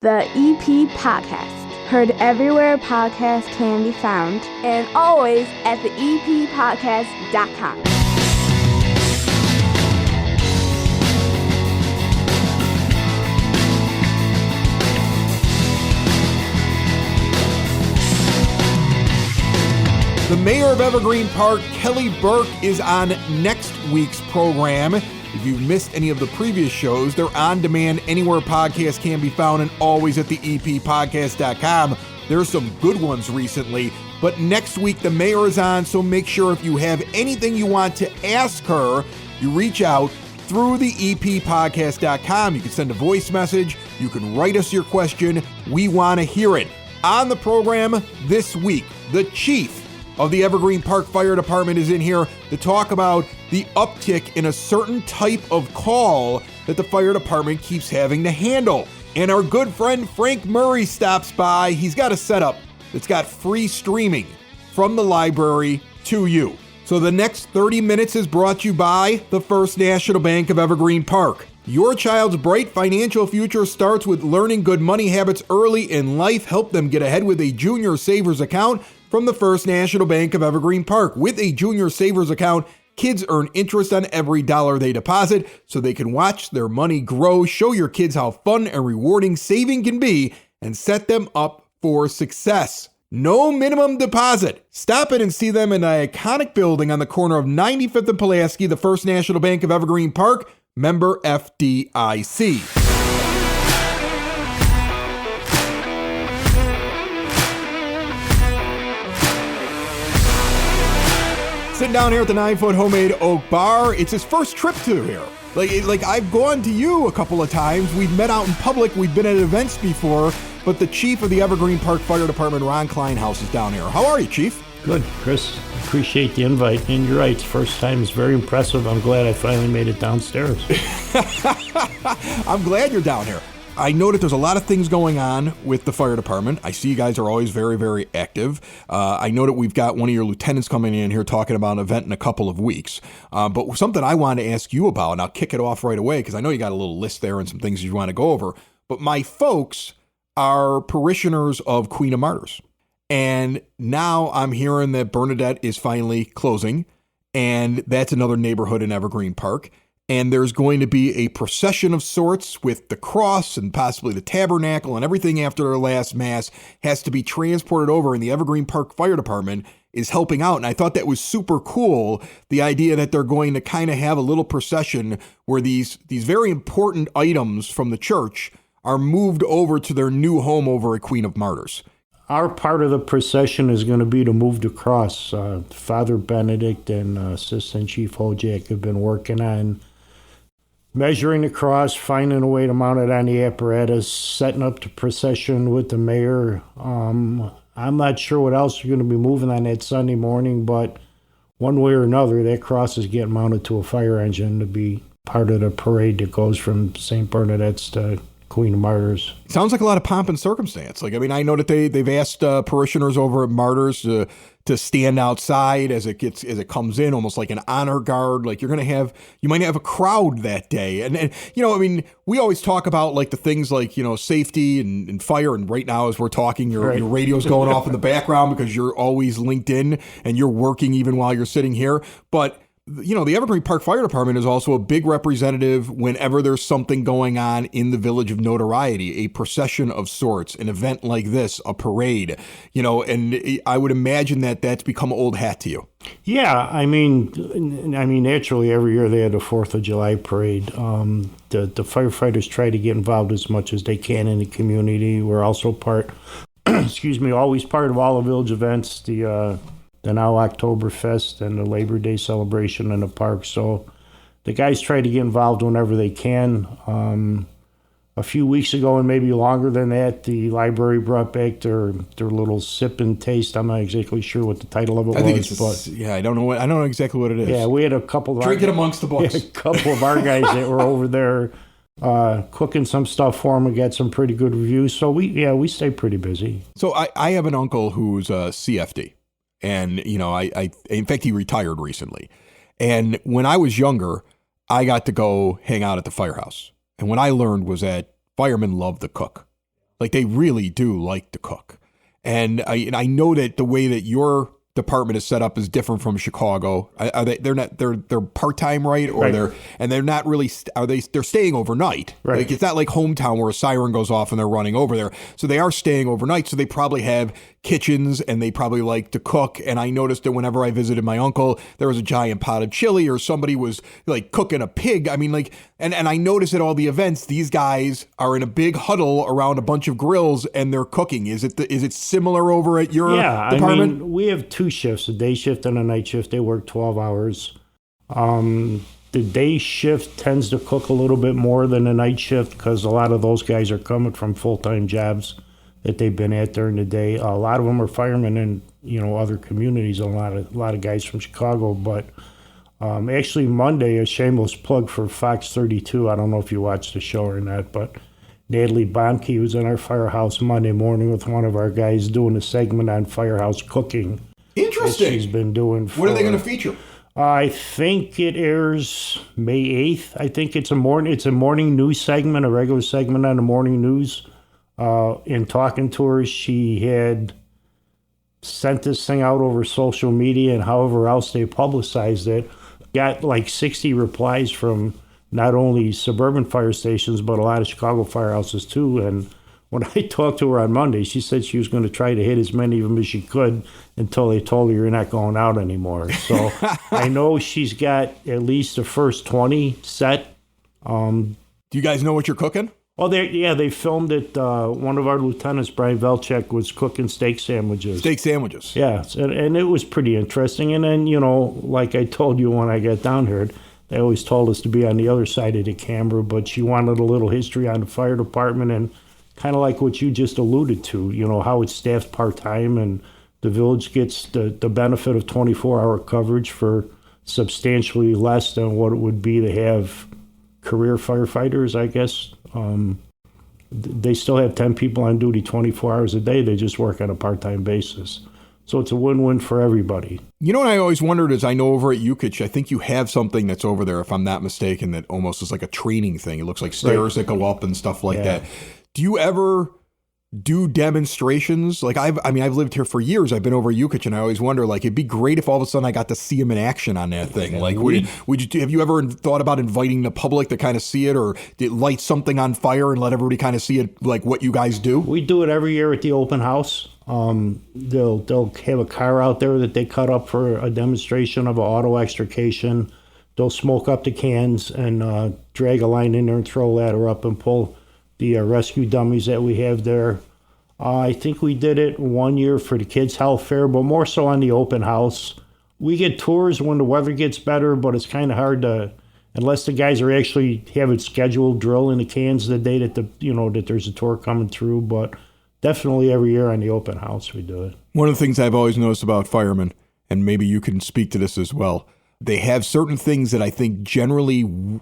The EP Podcast. Heard everywhere podcasts can be found, and always at the EPPodcast.com. The mayor of Evergreen Park, Kelly Burke, is on next week's program. If you've missed any of the previous shows, they're on demand anywhere podcasts can be found and always at the EPPodcast.com. There's some good ones recently, but next week the mayor is on, so make sure if you have anything you want to ask her, you reach out through the EPPodcast.com. You can send a voice message. You can write us your question. We want to hear it. On the program this week, the chief of the Evergreen Park Fire Department is in here to talk about the uptick in a certain type of call that the fire department keeps having to handle. And our good friend Frank Murray stops by. He's got a setup that's got free streaming from the library to you. So the next 30 minutes is brought to you by the First National Bank of Evergreen Park. Your child's bright financial future starts with learning good money habits early in life. Help them get ahead with a junior savers account from the First National Bank of Evergreen Park. With a junior savers account, kids earn interest on every dollar they deposit, so they can watch their money grow. Show your kids how fun and rewarding saving can be and set them up for success. No minimum deposit. Stop in and see them in the iconic building on the corner of 95th and Pulaski, the First National Bank of Evergreen Park, member FDIC. Sitting down here at the 9-foot homemade oak bar. It's his first trip to here. Like I've gone to you a couple of times. We've met out in public. We've been at events before. But the chief of the Evergreen Park Fire Department, Ron Kleinhaus, is down here. How are you, Chief? Good, Chris. Appreciate the invite. And you're right, it's first time. It's very impressive. I'm glad I finally made it downstairs. I'm glad you're down here. I know that there's a lot of things going on with the fire department. I see you guys are always very, very active. I know that we've got one of your lieutenants coming in here talking about an event in a couple of weeks. But something I want to ask you about, and I'll kick it off right away because I know you got a little list there and some things you want to go over. But my folks are parishioners of Queen of Martyrs. And now I'm hearing that Bernadette is finally closing, and that's another neighborhood in Evergreen Park. And there's going to be a procession of sorts with the cross and possibly the tabernacle, and everything after their last mass has to be transported over, and the Evergreen Park Fire Department is helping out. And I thought that was super cool, the idea that they're going to kind of have a little procession where these very important items from the church are moved over to their new home over at Queen of Martyrs. Our part of the procession is going to be to move the cross. Father Benedict and Assistant Chief Hojak have been working on measuring the cross, finding a way to mount it on the apparatus, setting up the procession with the mayor. I'm not sure what else we're going to be moving on that Sunday morning, but one way or another, that cross is getting mounted to a fire engine to be part of the parade that goes from St. Bernadette's to Queen of Martyrs. Sounds like a lot of pomp and circumstance. I know that they've asked parishioners over at Martyrs to stand outside as it comes in, almost like an honor guard. Like you might have a crowd that day. And we always talk about like the things like, safety and fire. And right now, as we're talking, your radio's going off in the background because you're always linked in and you're working even while you're sitting here. But the Evergreen Park Fire Department is also a big representative whenever there's something going on in the Village of Notoriety, a procession of sorts, an event like this, a parade, and I would imagine that that's become old hat to you. Yeah, I mean, naturally, every year they had the 4th of July parade. The firefighters try to get involved as much as they can in the community. We're also always part of all the village events, the now Oktoberfest and the Labor Day celebration in the park. So the guys try to get involved whenever they can. A few weeks ago, and maybe longer than that, the library brought back their little sip and taste. I'm not exactly sure what the title of it was. I don't know exactly what it is. Yeah, we had a couple of drink it amongst the boys. A couple of our guys that were over there cooking some stuff for them and got some pretty good reviews. So we stay pretty busy. So I have an uncle who's a CFD. And, in fact, he retired recently. And when I was younger, I got to go hang out at the firehouse. And what I learned was that firemen love to cook. Like they really do like to cook. And I know that the way that your department is set up is different from Chicago. Are they? They're part-time, right? Or Right. they're not really. They're staying overnight. Right. Like it's not like hometown where a siren goes off and they're running over there. So they are staying overnight. So they probably have kitchens and they probably like to cook. And I noticed that whenever I visited my uncle, there was a giant pot of chili or somebody was like cooking a pig. I mean, like, and I noticed at all the events, these guys are in a big huddle around a bunch of grills and they're cooking. Is it similar over at your department? I mean, we have two shifts, a day shift and a night shift. They work 12 hours. The day shift tends to cook a little bit more than the night shift because a lot of those guys are coming from full-time jobs that they've been at during the day. A lot of them are firemen in, other communities, a lot of guys from Chicago. But actually Monday, a shameless plug for Fox 32. I don't know if you watched the show or not, but Natalie Bonke was in our firehouse Monday morning with one of our guys doing a segment on firehouse cooking. Interesting. She's been doing. What are they going to feature? I think it airs May 8th. I think it's a morning news segment, a regular segment on the morning news. In talking to her, she had sent this thing out over social media and however else they publicized it. Got like 60 replies from not only suburban fire stations, but a lot of Chicago firehouses too. And when I talked to her on Monday, she said she was going to try to hit as many of them as she could until they told her you're not going out anymore. So I know she's got at least the first 20 set. Do you guys know what you're cooking? Well, they filmed it. One of our lieutenants, Brian Velchek, was cooking steak sandwiches. Steak sandwiches. Yeah, and it was pretty interesting. And then, like I told you when I got down here, they always told us to be on the other side of the camera, but she wanted a little history on the fire department and kind of like what you just alluded to, how it's staffed part-time and the village gets the benefit of 24-hour coverage for substantially less than what it would be to have career firefighters, I guess. They still have 10 people on duty 24 hours a day. They just work on a part-time basis. So it's a win-win for everybody. You know what I always wondered is I know over at UKICH, I think you have something that's over there, if I'm not mistaken, that almost is like a training thing. It looks like stairs that go up and stuff like that. Do you ever do demonstrations? Like I've lived here for years. I've been over at UKICH and I always wonder, like, it'd be great if all of a sudden I got to see him in action on that thing. Like, have you ever thought about inviting the public to kind of see it or light something on fire and let everybody kind of see it, like what you guys do? We do it every year at the open house. They'll have a car out there that they cut up for a demonstration of an auto extrication. They'll smoke up the cans and drag a line in there and throw a ladder up and pull the rescue dummies that we have there. I think we did it one year for the kids' health fair, but more so on the open house. We get tours when the weather gets better, but it's kind of hard to, unless the guys are actually have it scheduled, drill in the cans the day that that there's a tour coming through. But definitely every year on the open house we do it. One of the things I've always noticed about firemen, and maybe you can speak to this as well, they have certain things that I think generally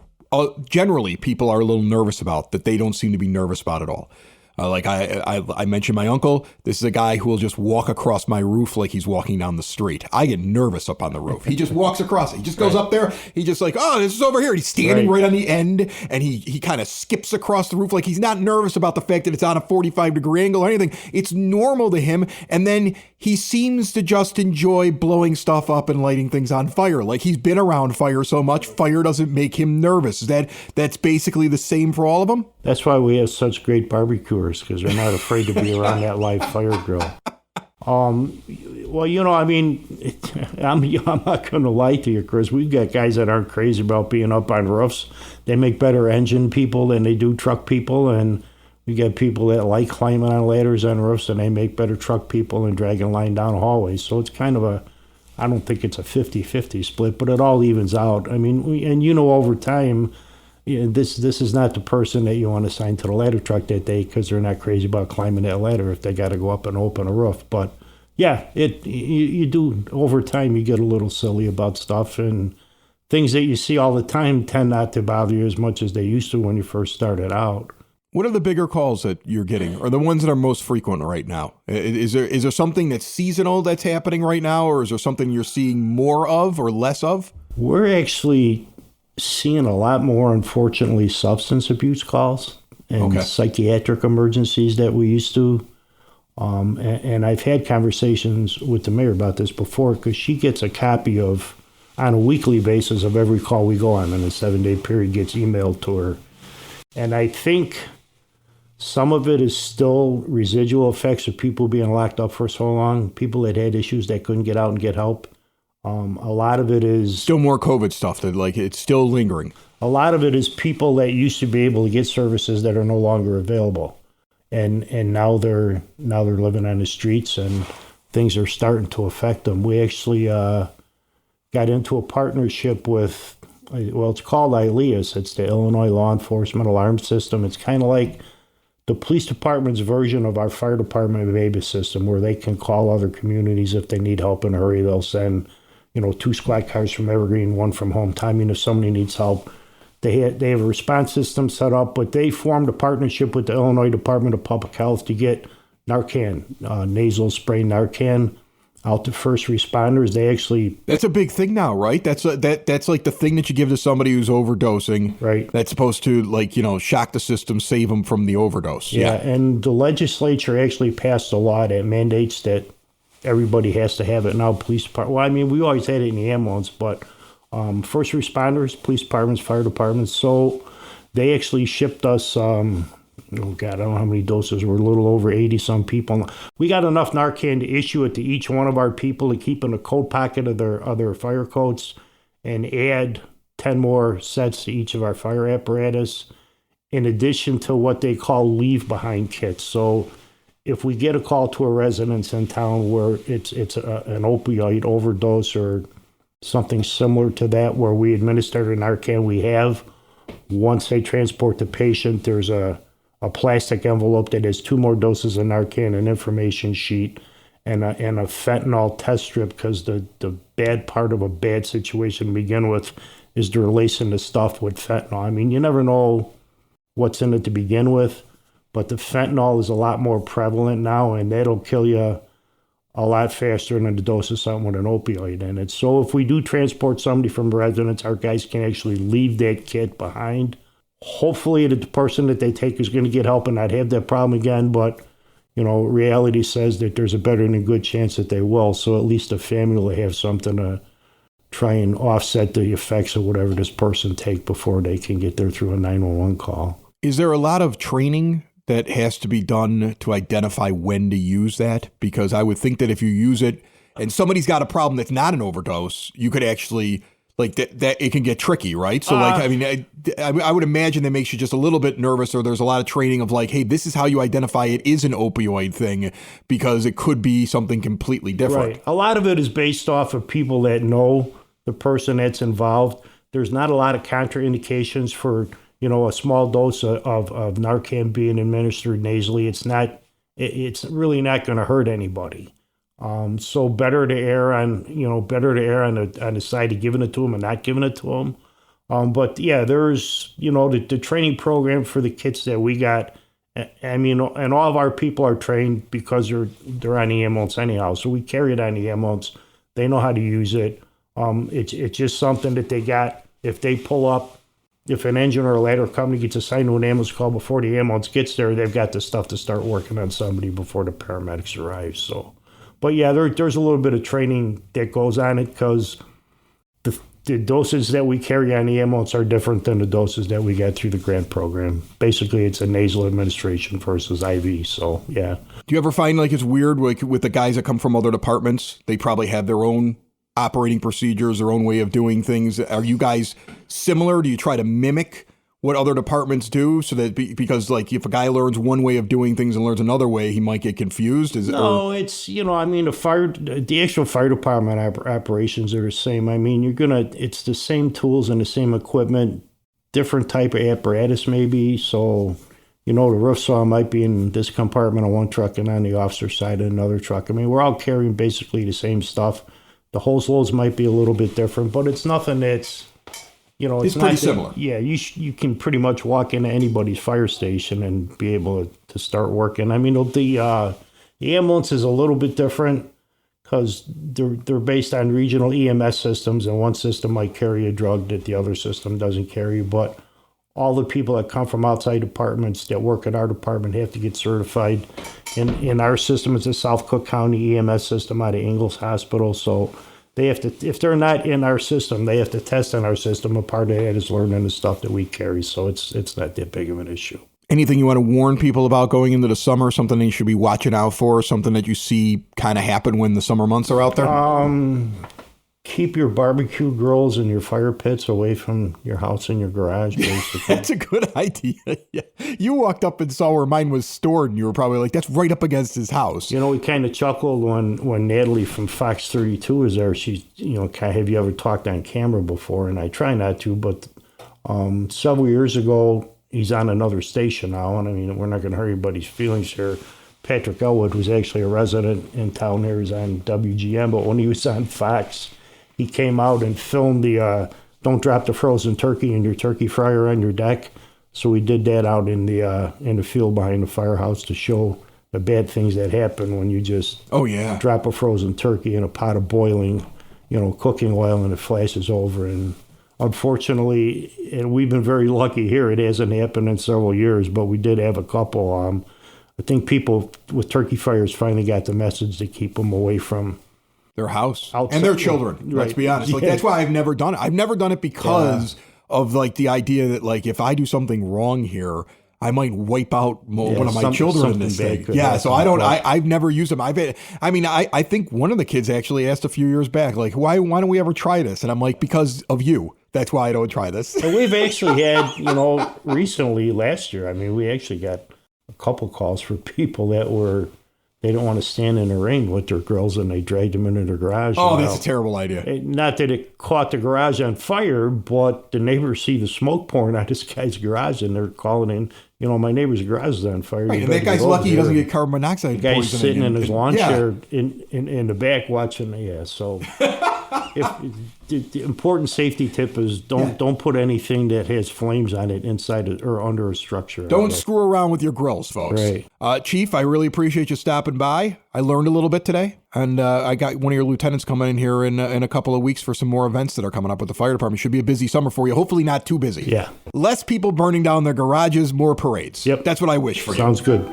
people are a little nervous about that they don't seem to be nervous about at all. Like I mentioned my uncle. This is a guy who will just walk across my roof like he's walking down the street. I get nervous up on the roof. He just walks across it. He just goes up there. He just like, oh, this is over here. He's standing right on the end, and he kind of skips across the roof like he's not nervous about the fact that it's on a 45-degree angle or anything. It's normal to him. And then he seems to just enjoy blowing stuff up and lighting things on fire. Like he's been around fire so much, fire doesn't make him nervous. That's basically the same for all of them? That's why we have such great barbecuers, because they're not afraid to be around that live fire grill. Well, I mean, I'm not going to lie to you, Chris. We've got guys that aren't crazy about being up on roofs. They make better engine people than they do truck people, and we got people that like climbing on ladders on roofs, and they make better truck people and dragging a line down hallways. So it's kind of I don't think it's a 50-50 split, but it all evens out. I mean, over time, this is not the person that you want to assign to the ladder truck that day because they're not crazy about climbing that ladder if they got to go up and open a roof. But yeah, you do over time you get a little silly about stuff, and things that you see all the time tend not to bother you as much as they used to when you first started out. What are the bigger calls that you're getting, or the ones that are most frequent right now? Is there something that's seasonal that's happening right now, or is there something you're seeing more of or less of? We're actually seeing a lot more, unfortunately, substance abuse calls. and psychiatric emergencies that we used to. And I've had conversations with the mayor about this before, because she gets a copy of, on a weekly basis, of every call we go on, and a 7-day period gets emailed to her. And I think some of it is still residual effects of people being locked up for so long, people that had issues that couldn't get out and get help. A lot of it is still more COVID stuff that, like, it's still lingering. A lot of it is people that used to be able to get services that are no longer available. And now they're living on the streets, and things are starting to affect them. We actually got into a partnership with, well, it's called ILEAS. It's the Illinois Law Enforcement Alarm System. It's kind of like the police department's version of our fire department ABIS system, where they can call other communities if they need help in a hurry. They'll send, 2 squad cars from Evergreen, 1 from home. If somebody needs help. They have a response system set up, but they formed a partnership with the Illinois Department of Public Health to get Narcan, nasal spray Narcan, out to first responders. That's a big thing now, right? That's like the thing that you give to somebody who's overdosing. Right. That's supposed to, shock the system, save them from the overdose. Yeah, and the legislature actually passed a law that mandates that everybody has to have it now. Police department. Well, I mean, we always had it in the ambulance, but first responders, police departments, fire departments. So they actually shipped us, I don't know how many doses. We're a little over 80-some people. We got enough Narcan to issue it to each one of our people to keep in a coat pocket of their other fire coats, and add 10 more sets to each of our fire apparatus, in addition to what they call leave-behind kits. So if we get a call to a residence in town where it's an opioid overdose or something similar to that, where we administer the Narcan we have, once they transport the patient, there's a plastic envelope that has 2 more doses of Narcan, an information sheet, and a fentanyl test strip, because the bad part of a bad situation to begin with is they're lacing the stuff with fentanyl. I mean, you never know what's in it to begin with, but the fentanyl is a lot more prevalent now, and that'll kill you a lot faster than the dose of something with an opioid in it. So if we do transport somebody from residence, our guys can actually leave that kit behind. Hopefully the person that they take is going to get help and not have that problem again, but reality says that there's a better than good chance that they will. So at least the family will have something to try and offset the effects of whatever this person take before they can get there through a 911 call. Is there a lot of training that has to be done to identify when to use that? Because I would think that if you use it and somebody's got a problem that's not an overdose, you could actually, that it can get tricky, right? So I would imagine that makes you just a little bit nervous, or there's a lot of training of hey, this is how you identify it is an opioid thing, because it could be something completely different. Right. A lot of it is based off of people that know the person that's involved. There's not a lot of contraindications for a small dose of Narcan being administered nasally. It's really not going to hurt anybody. So better to err on the side of giving it to them and not giving it to them. But yeah, there's, the training program for the kits that we got. I mean, and all of our people are trained because they're on the ambulance anyhow. So we carry it on the ambulance. They know how to use it. It's just something that they got. If they pull up, if an engine or a ladder company gets assigned to an ambulance call before the ambulance gets there, they've got the stuff to start working on somebody before the paramedics arrive. So, but yeah, there's a little bit of training that goes on it, because the doses that we carry on the ambulance are different than the doses that we get through the grant program. Basically, it's a nasal administration versus IV. So, yeah. Do you ever find it's weird with the guys that come from other departments? They probably have their own operating procedures, their own way of doing things. Are you guys similar? Do you try to mimic what other departments do, so that because if a guy learns one way of doing things and learns another way, he might get confused? It's the actual fire department operations are the same. I mean, it's the same tools and the same equipment, different type of apparatus maybe. So, the roof saw might be in this compartment on one truck and on the officer side of another truck. I mean, we're all carrying basically the same stuff. The hose loads might be a little bit different, but it's nothing that's, it's pretty similar. Yeah, you can pretty much walk into anybody's fire station and be able to start working. I mean, the ambulance is a little bit different because they're based on regional EMS systems, and one system might carry a drug that the other system doesn't carry. But all the people that come from outside departments that work at our department have to get certified. In our system, it's a South Cook County EMS system out of Ingalls Hospital. So they have to, if they're not in our system, they have to test in our system. A part of that is learning the stuff that we carry. So it's not that big of an issue. Anything you want to warn people about going into the summer, something they should be watching out for, something that you see kind of happen when the summer months are out there? Keep your barbecue grills and your fire pits away from your house and your garage, basically. That's a good idea. Yeah. You walked up and saw where mine was stored, and you were probably like, that's right up against his house. You know, we kind of chuckled when Natalie from Fox 32 was there. She's, have you ever talked on camera before? And I try not to, but several years ago, he's on another station now, and I mean, we're not going to hurt anybody's feelings here. Patrick Elwood was actually a resident in town here. He was on WGN, but when he was on Fox, he came out and filmed the don't drop the frozen turkey in your turkey fryer on your deck. So we did that out in the field behind the firehouse to show the bad things that happen when you just drop a frozen turkey in a pot of boiling, cooking oil, and it flashes over. And unfortunately, and we've been very lucky here, it hasn't happened in several years, but we did have a couple. I think people with turkey fryers finally got the message to keep them away from their house outside, and their children. Right. Let's be honest. Like, that's why I've never done it. I've never done it because of like the idea that like if I do something wrong here, I might wipe out one of my children in this thing. Yeah, so I've never used them. I think one of the kids actually asked a few years back, like, why don't we ever try this? And I'm like, because of you. That's why I don't try this. And we've actually had, recently last year, we actually got a couple calls for people that they don't want to stand in the rain with their grills, and they dragged them into their garage. Oh, that's a terrible idea. Not that it caught the garage on fire, but the neighbors see the smoke pouring out this guy's garage, and they're calling in, my neighbor's garage is on fire. Right, and that guy's lucky he doesn't get carbon monoxide poisoning. The guy's sitting in his lawn chair in the back watching. So the important safety tip is don't put anything that has flames on it inside or under a structure. Don't screw around with your grills, folks. Right. Chief, I really appreciate you stopping by. I learned a little bit today, and I got one of your lieutenants coming in here in a couple of weeks for some more events that are coming up with the fire department. Should be a busy summer for you. Hopefully not too busy. Yeah. Less people burning down their garages, more parades. Yep. That's what I wish for you. Sounds good.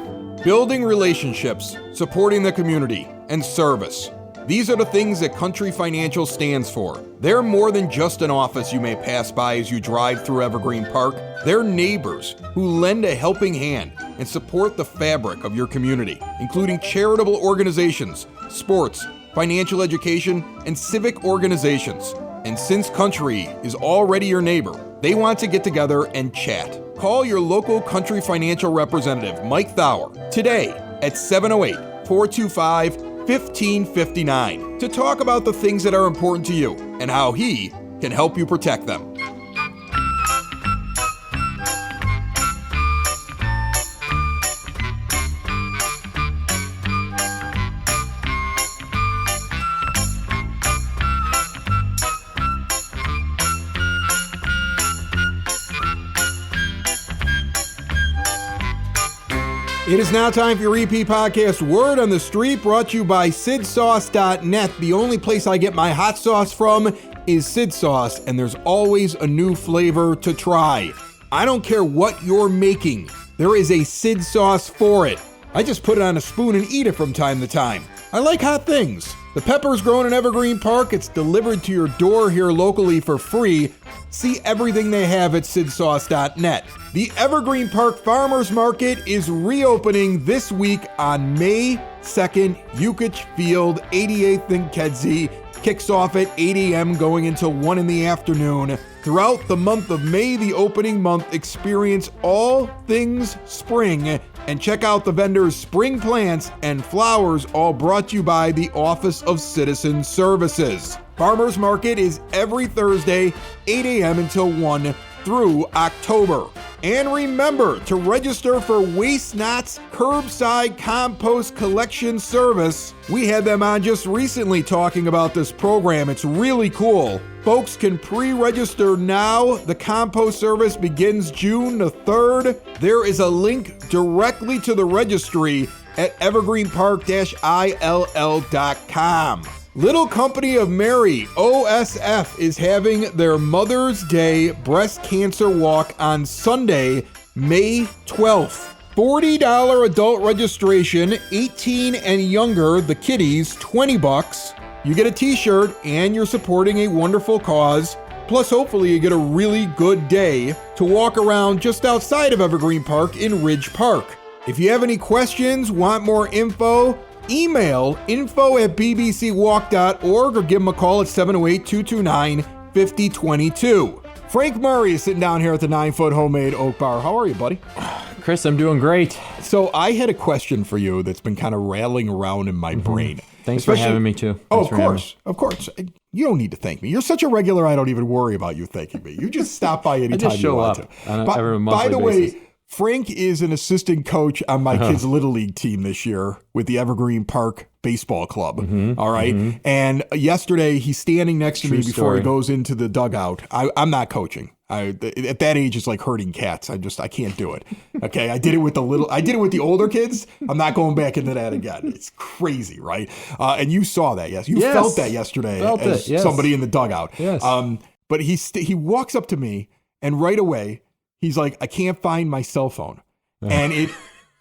Building relationships, supporting the community, and service. These are the things that Country Financial stands for. They're more than just an office you may pass by as you drive through Evergreen Park. They're neighbors who lend a helping hand and support the fabric of your community, including charitable organizations, sports, financial education, and civic organizations. And since Country is already your neighbor, they want to get together and chat. Call your local Country Financial representative, Mike Thauer, today at 708-425-1559 to talk about the things that are important to you and how he can help you protect them. It is now time for your EP podcast Word on the Street, brought to you by SidSauce.net. The only place I get my hot sauce from is Sid Sauce, and there's always a new flavor to try. I don't care what you're making, there is a Sid Sauce for it. I just put it on a spoon and eat it from time to time. I like hot things. The pepper's grown in Evergreen Park. It's delivered to your door here locally for free. See everything they have at SidSauce.net. The Evergreen Park Farmers Market is reopening this week on May 2nd. Yukich Field, 88th and Kedzie. Kicks off at 8 a.m. going until 1 in the afternoon. Throughout the month of May, the opening month, experience all things spring and check out the vendors' spring plants and flowers, all brought to you by the Office of Citizen Services. Farmers Market is every Thursday, 8 a.m. until 1 through October. And remember to register for Waste Not's curbside compost collection service. We had them on just recently talking about this program. It's really cool. Folks can pre-register now. The compost service begins June the 3rd. There is a link directly to the registry at evergreenpark-ill.com. Little Company of Mary, OSF, is having their Mother's Day Breast Cancer Walk on Sunday, May 12th. $40 adult registration, 18 and younger, the kiddies, $20. You get a t-shirt and you're supporting a wonderful cause. Plus, hopefully you get a really good day to walk around just outside of Evergreen Park in Ridge Park. If you have any questions, want more info, email info@bbcwalk.org or give them a call at 708-229-5022. Frank Murray is sitting down here at the 9-foot homemade oak bar. How are you, buddy? Chris, I'm doing great. So I had a question for you that's been kind of rattling around in my brain. Thanks for having me, too. Of course. You don't need to thank me. You're such a regular, I don't even worry about you thanking me. You just stop by anytime you want to. By the way, Frank is an assistant coach on my kids' Little League team this year with the Evergreen Park Baseball Club. All right. And yesterday, he's standing next to me before he goes into the dugout. I'm not coaching. At that age, it's like herding cats. I can't do it. Okay. I did it with the older kids. I'm not going back into that again. It's crazy, right? And you saw that, yes. You felt that yesterday as somebody in the dugout. Yes. But he walks up to me and right away, he's like, I can't find my cell phone. And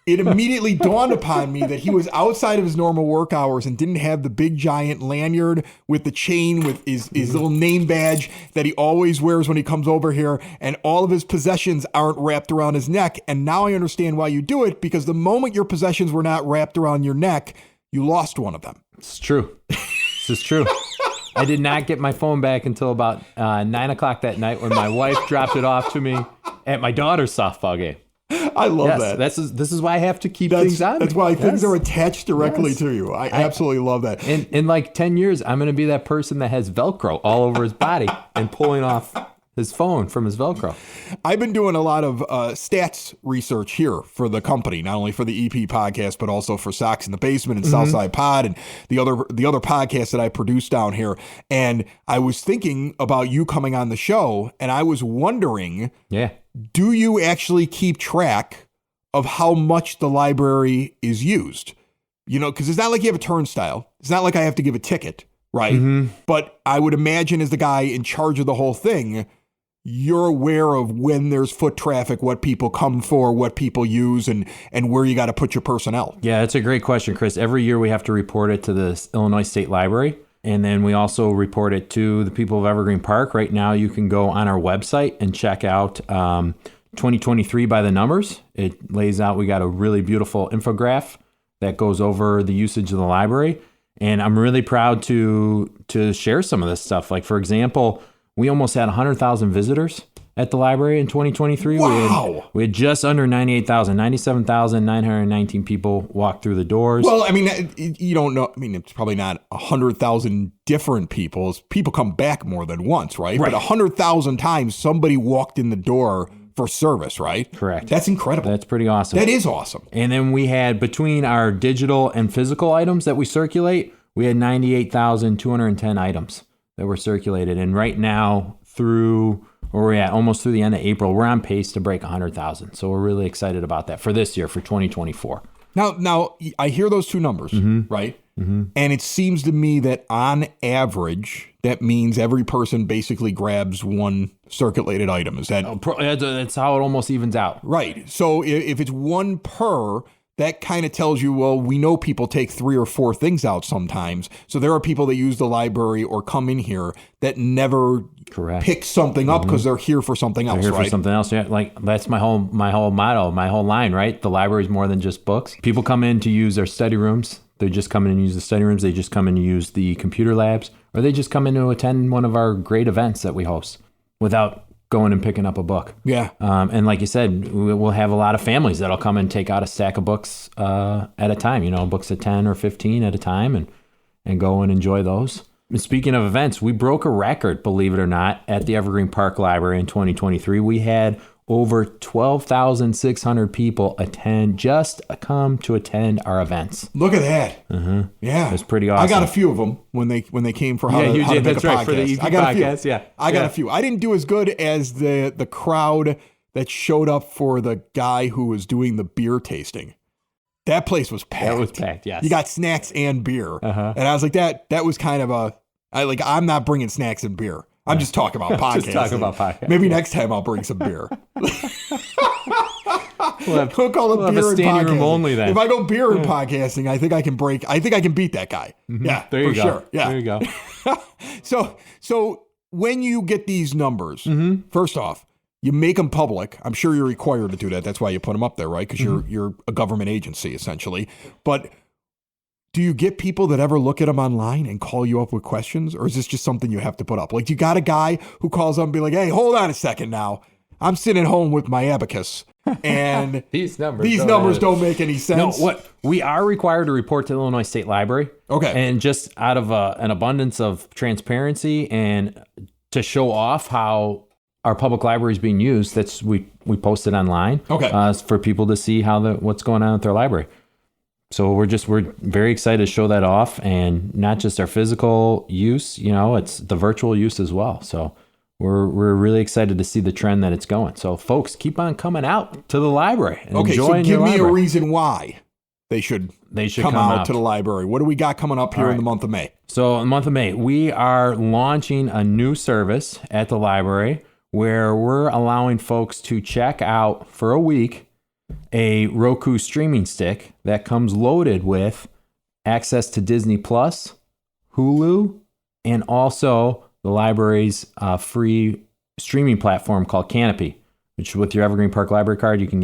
it immediately dawned upon me that he was outside of his normal work hours and didn't have the big giant lanyard with the chain with his little name badge that he always wears when he comes over here. And all of his possessions aren't wrapped around his neck. And now I understand why you do it, because the moment your possessions were not wrapped around your neck, you lost one of them. It's true. This is true. I did not get my phone back until about 9 o'clock that night when my wife dropped it off to me at my daughter's softball game. I love that. This is why I have to keep things on. That's why things are attached directly to you. I absolutely love that. In like 10 years, I'm going to be that person that has Velcro all over his body and pulling off his phone from his Velcro. I've been doing a lot of stats research here for the company, not only for the EP podcast, but also for Sox in the Basement and Southside Pod and the other podcasts that I produce down here. And I was thinking about you coming on the show, and I was wondering, do you actually keep track of how much the library is used? You know, because it's not like you have a turnstile. It's not like I have to give a ticket, right? But I would imagine as the guy in charge of the whole thing, you're aware of when there's foot traffic, what people come for, what people use, and where you got to put your personnel. Yeah, it's a great question, Chris. Every year we have to report it to the Illinois State Library, and then we also report it to the people of Evergreen Park. Right now you can go on our website and check out 2023 by the numbers. It lays out, we got a really beautiful infograph that goes over the usage of the library. And I'm really proud to share some of this stuff. Like, for example, we almost had 100,000 visitors at the library in 2023. Wow. We had just under 97,919 people walk through the doors. Well, I mean, you don't know. I mean, it's probably not 100,000 different people. People come back more than once, right? But 100,000 times somebody walked in the door for service, right? Correct. That's incredible. That's pretty awesome. That is awesome. And then we had, between our digital and physical items that we circulate, we had 98,210 items that were circulated. And right now, almost through the end of April, we're on pace to break 100,000. So we're really excited about that for this year, for 2024. Now I hear those two numbers, right? And it seems to me that on average, that means every person basically grabs one circulated item. Is that? That's how it almost evens out. Right. So if it's one per, that kind of tells you, well, we know people take 3 or 4 things out sometimes. So there are people that use the library or come in here that never pick something up because they're here for something else, They're here right? for something else. Yeah, like that's my whole motto, my whole line, right? The library is more than just books. People come in to use their study rooms. They just come in and use the study rooms. They just come in to use the computer labs, or they just come in to attend one of our great events that we host without going and picking up a book. Yeah. And like you said, we'll have a lot of families that'll come and take out a stack of books at a time, books at 10 or 15 at a time and go and enjoy those. And speaking of events, we broke a record, believe it or not, at the Evergreen Park Library in 2023. We had over 12,600 people come to attend our events. Look at that. Yeah. It's pretty awesome. I got a few of them when they came for how to make a podcast. For the EP I got podcast, a few. yeah. I got a few. I didn't do as good as the crowd that showed up for the guy who was doing the beer tasting. That place was packed. That was packed, yes. You got snacks and beer. And I was like, that was kind of I'm not bringing snacks and beer. I'm just talking about podcasting. Just talking about podcasting. Maybe next time I'll bring some beer. We'll call it beer and podcasting. Room only then. If I go beer and podcasting, I think I can beat that guy. Mm-hmm. Yeah, there you go. Sure. Yeah. There you go. So when you get these numbers, Mm-hmm. first off, you make them public. I'm sure you're required to do that. That's why you put them up there, right? Because you're a government agency essentially. But do you get people that ever look at them online and call you up with questions, or is this just something you have to put up? Like, you got a guy who calls up and be like, "Hey, hold on a second now. I'm sitting at home with my abacus, and these numbers don't make any sense." No, what we are required to report to the Illinois State Library. Okay. And just out of an abundance of transparency and to show off how our public library is being used, we post it online. Okay. For people to see what's going on at their library. So we're very excited to show that off, and not just our physical use, it's the virtual use as well. So we're really excited to see the trend that it's going. So folks, keep on coming out to the library and enjoying your library. So give me a reason why they should come out to the library. What do we got coming up here in the month of May? So in the month of May, we are launching a new service at the library where we're allowing folks to check out for a week a Roku streaming stick that comes loaded with access to Disney Plus, Hulu, and also the library's free streaming platform called Canopy, which with your Evergreen Park Library card, you can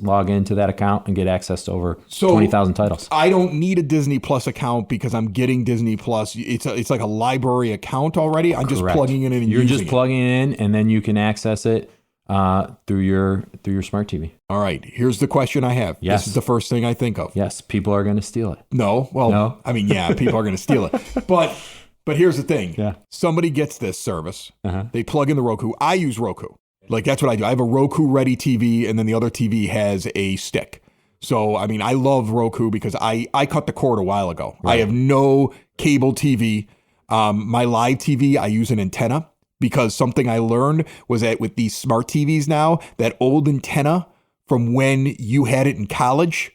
log into that account and get access to over 20,000 titles. I don't need a Disney Plus account because I'm getting Disney Plus. It's like a library account already. I'm just plugging it in and You're using just plugging it in, and then you can access it through your smart TV. All right. Here's the question I have. Yes. This is the first thing I think of. Yes. People are going to steal it. No. Well, No? I mean, yeah, people are going to steal it. But here's the thing. Yeah. Somebody gets this service. Uh-huh. They plug in the Roku. I use Roku. Like, that's what I do. I have a Roku ready TV, and then the other TV has a stick. So, I mean, I love Roku because I cut the cord a while ago. Right. I have no cable TV. My live TV, I use an antenna. Because something I learned was that with these smart TVs now, that old antenna from when you had it in college,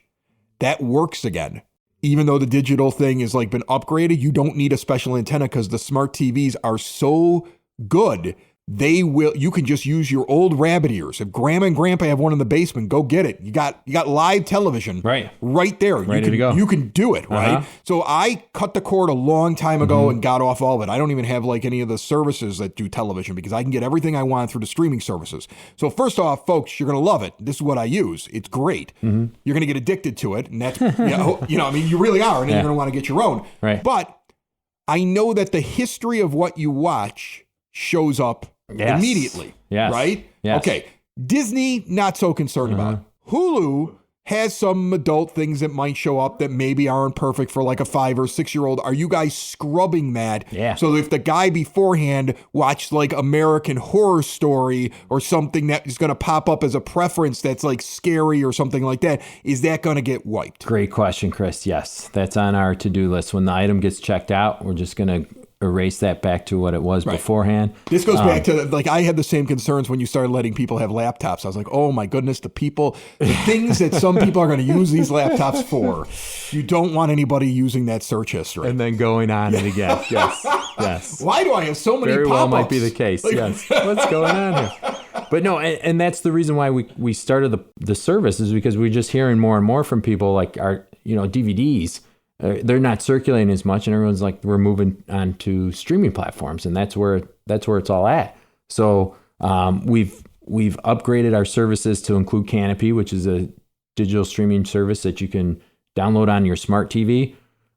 that works again. Even though the digital thing is like been upgraded, you don't need a special antenna because the smart TVs are so good. You can just use your old rabbit ears. If grandma and grandpa have one in the basement, go get it. You got live television right there. Ready to go. You can do it, right? So I cut the cord a long time ago and got off all of it. I don't even have like any of the services that do television because I can get everything I want through the streaming services. So first off, folks, you're going to love it. This is what I use. It's great. You're going to get addicted to it. And that's, I mean, you really are. And then you're going to want to get your own. Right. But I know that the history of what you watch shows up immediately. Yes. Right? Yes. Okay. Disney, not so concerned about. Hulu has some adult things that might show up that maybe aren't perfect for like a 5 or 6 year old. Are you guys scrubbing that? Yeah. So if the guy beforehand watched like American Horror Story or something that is going to pop up as a preference that's like scary or something like that, is that going to get wiped? Great question, Chris. Yes. That's on our to-do list. When the item gets checked out, we're just going to erase that back to what it was beforehand. This goes back to, like, I had the same concerns when you started letting people have laptops. I was like, oh my goodness, the things that some people are going to use these laptops for. You don't want anybody using that search history. And then going on it again. Yes. Why do I have so many Very pop-ups? well might be the case. Yes. What's going on here? But no, and that's the reason why we started the service, is because we're just hearing more and more from people, like our DVDs. They're not circulating as much, and everyone's like, we're moving on to streaming platforms, and that's where it's all at. So we've upgraded our services to include Canopy, which is a digital streaming service that you can download on your smart TV.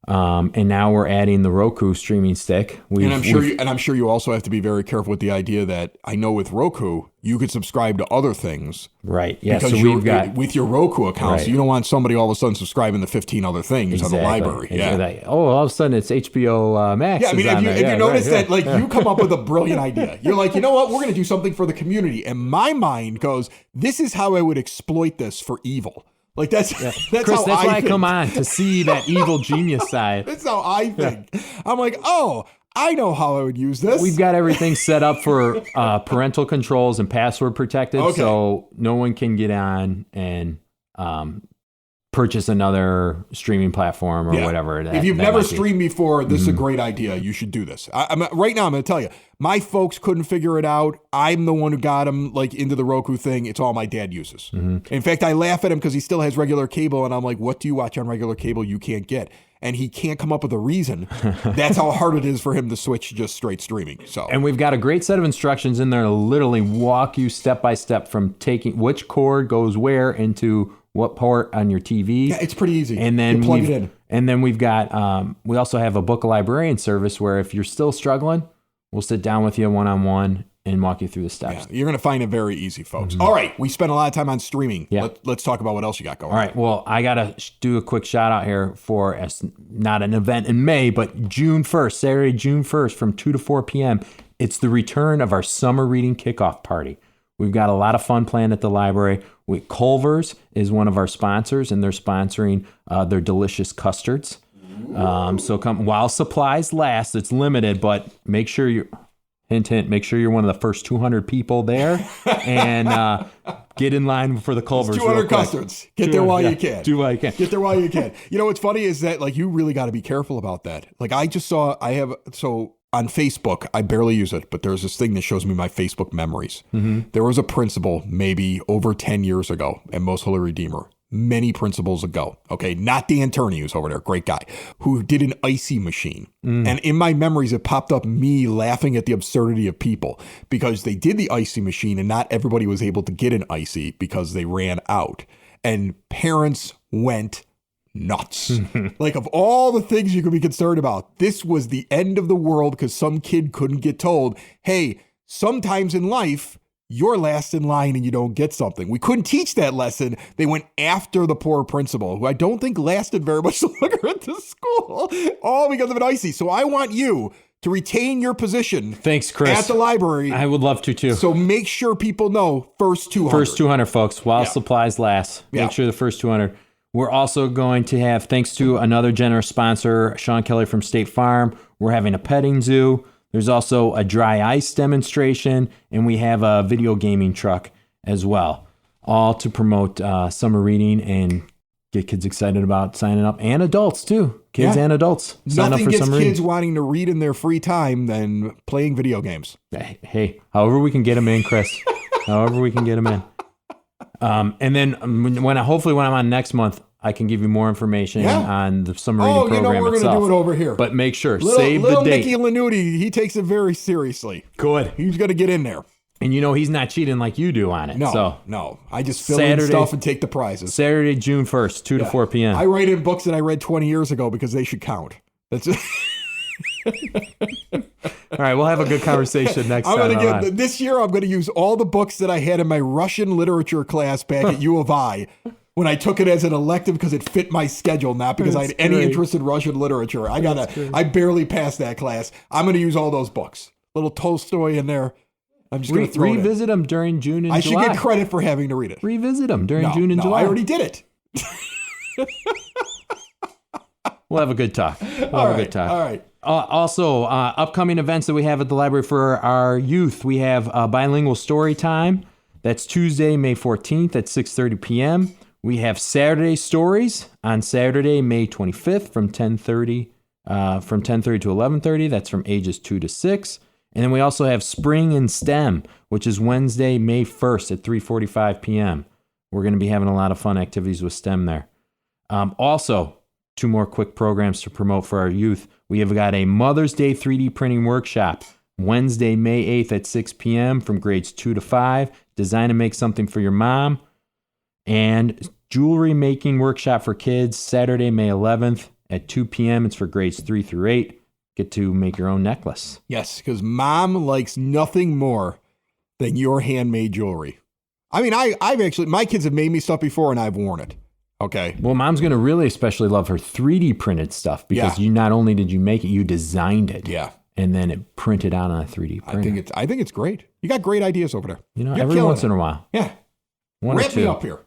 And now we're adding the Roku streaming stick. I'm sure you also have to be very careful with the idea that I know with Roku you could subscribe to other things. Right. Yeah. Because so we've got with your Roku account, right. So you don't want somebody all of a sudden subscribing to 15 other things on the library. Yeah. All of a sudden it's HBO Max. Yeah. I mean, if you notice that, like, you come up with a brilliant idea. You're like, you know what? We're going to do something for the community. And my mind goes, this is how I would exploit this for evil. Like that's Chris, how that's why I think. come on to see that evil genius side. That's how I think. I'm like, oh, I know how I would use this. We've got everything set up for parental controls and password protected, so no one can get on and purchase another streaming platform or whatever. If you've never streamed before, this is a great idea. You should do this. Right now, I'm going to tell you, my folks couldn't figure it out. I'm the one who got them like into the Roku thing. It's all my dad uses. In fact, I laugh at him because he still has regular cable, and I'm like, what do you watch on regular cable you can't get? And he can't come up with a reason. That's how hard it is for him to switch just straight streaming. So, and we've got a great set of instructions in there to literally walk you step by step from taking which cord goes where into what port on your TV. Yeah, it's pretty easy. And then you plug it in. And then we've got, we also have a book librarian service where if you're still struggling, we'll sit down with you one-on-one and walk you through the steps. Yeah, you're going to find it very easy, folks. All right, we spent a lot of time on streaming. Yeah. Let's talk about what else you got going. All right, well, I got to do a quick shout out here for not an event in May, but June 1st, Saturday, June 1st from 2 to 4 p.m. It's the return of our summer reading kickoff party. We've got a lot of fun planned at the library. Culver's is one of our sponsors, and they're sponsoring their delicious custards. So come while supplies last. It's limited, but make sure you're, hint, make sure you're one of the first 200 people there, and get in line for the Culver's. 200 custards. Get there while you can. Do while you can. Get there while you can. You know what's funny is that like you really got to be careful about that. Like I just saw, on Facebook, I barely use it, but there's this thing that shows me my Facebook memories. There was a principal maybe over 10 years ago at Most Holy Redeemer, many principals ago, okay, not Dan Turney, who's over there, great guy, who did an icy machine. And in my memories, it popped up me laughing at the absurdity of people because they did the icy machine and not everybody was able to get an icy because they ran out. And parents went nuts. Like of all the things you could be concerned about, this was the end of the world because some kid couldn't get told, hey, sometimes in life, you're last in line and you don't get something. We couldn't teach that lesson. They went after the poor principal, who I don't think lasted very much longer at the school, all because of an icy. So I want you to retain your position. Thanks, Chris. At the library. I would love to too. So make sure people know first 200. First 200, folks, while supplies last. Make sure the first 200. We're also going to have, thanks to another generous sponsor, Sean Kelly from State Farm, we're having a petting zoo. There's also a dry ice demonstration, and we have a video gaming truck as well, all to promote summer reading and get kids excited about signing up, and adults too. Kids and adults. Sign Nothing up for gets summer kids reading. wanting to read in their free time than playing video games. Hey, however we can get them in, Chris. However we can get them in. And then hopefully when I'm on next month, I can give you more information on the summer reading program itself. We're going to do it over here. But make sure, save the date. Mickey Lanuti, he takes it very seriously. Good. He's going to get in there. And he's not cheating like you do on it. No. I just fill in stuff and take the prizes. Saturday, June 1st, 2 to 4 p.m. I write in books that I read 20 years ago because they should count. That's it. All right, we'll have a good conversation next time. This year, I'm going to use all the books that I had in my Russian literature class back at U of I when I took it as an elective because it fit my schedule, not because I had any interest in Russian literature. I barely passed that class. I'm going to use all those books. Little Tolstoy in there. I'm just going to revisit them during June and July. I should get credit for having to read it. Revisit them during June and July. I already did it. We'll have a good talk. All right. Also, upcoming events that we have at the library for our youth. We have bilingual story time. That's Tuesday, May 14th at 6:30 p.m. We have Saturday stories on Saturday, May 25th from 10:30 to 11:30. That's from ages 2 to 6. And then we also have Spring in STEM, which is Wednesday, May 1st at 3:45 p.m. We're going to be having a lot of fun activities with STEM there. Also, 2 more quick programs to promote for our youth. We have got a Mother's Day 3D printing workshop, Wednesday, May 8th at 6 p.m. from grades 2 to 5. Design and make something for your mom. And jewelry making workshop for kids, Saturday, May 11th at 2 p.m. It's for grades 3 through 8. Get to make your own necklace. Yes, because mom likes nothing more than your handmade jewelry. I mean, I've actually, my kids have made me stuff before and I've worn it. Okay. Well, mom's going to really especially love her 3D printed stuff because you not only did you make it, you designed it. Yeah. And then it printed out on a 3D printer. I think it's great. You got great ideas over there. Every once in a while. Yeah. Wrap me up here.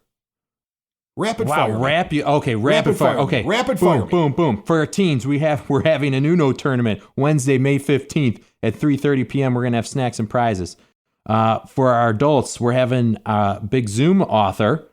Rapid fire. Okay, rapid fire. Okay. Rapid fire. Boom. For our teens, we're having an Uno tournament Wednesday, May 15th at 3:30 p.m. We're going to have snacks and prizes. For our adults, we're having a big Zoom author,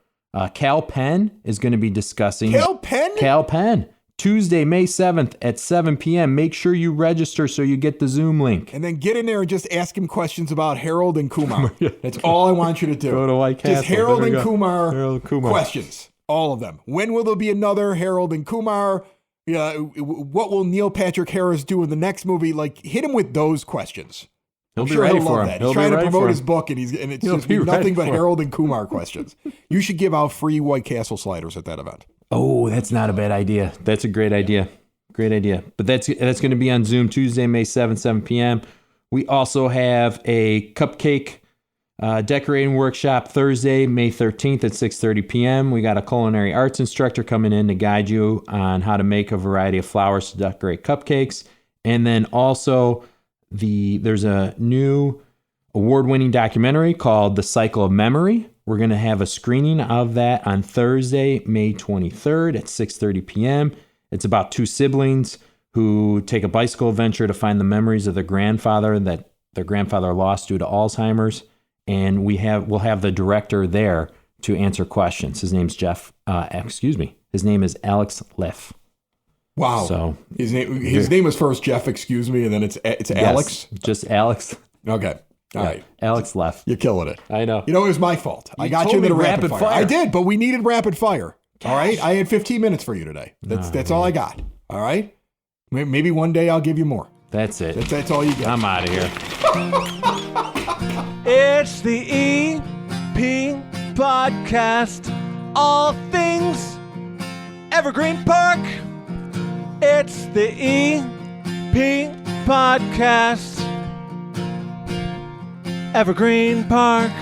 Cal Penn is going to be discussing... Cal Penn? Cal Penn. Tuesday, May 7th at 7 p.m. Make sure you register so you get the Zoom link. And then get in there and just ask him questions about Harold and Kumar. That's all I want you to do. Go to White Castle. Just Harold and Kumar, Harold Kumar questions. All of them. When will there be another Harold and Kumar? What will Neil Patrick Harris do in the next movie? Like, hit him with those questions. He'll be ready for him. That. He's trying to promote his book, and it's just nothing but Harold and Kumar questions. You should give out free White Castle sliders at that event. Oh, that's not a bad idea. That's a great idea. Great idea. But that's going to be on Zoom Tuesday, May 7th, 7 p.m. We also have a cupcake decorating workshop Thursday, May 13th at 6:30 p.m. We got a culinary arts instructor coming in to guide you on how to make a variety of flowers to decorate cupcakes. And then also there's a new award-winning documentary called The Cycle of Memory. We're going to have a screening of that on Thursday, May 23rd at 6:30 p.m. It's about two siblings who take a bicycle adventure to find the memories of their grandfather that their grandfather lost due to Alzheimer's. And we'll have the director there to answer questions. His name's His name is Alex Liff. Wow. So his name was first Jeff, excuse me, and then it's Alex? Yes, just Alex. Okay. All right. Alex Liff. You're killing it. I know. It was my fault. I got you into the rapid fire. I did, but we needed rapid fire. Gosh. All right? I had 15 minutes for you today. That's all I got. All right? Maybe one day I'll give you more. That's it. That's all you get. I'm out of here. It's the EP Podcast. All things Evergreen Park. It's the EP Podcast. Evergreen Park.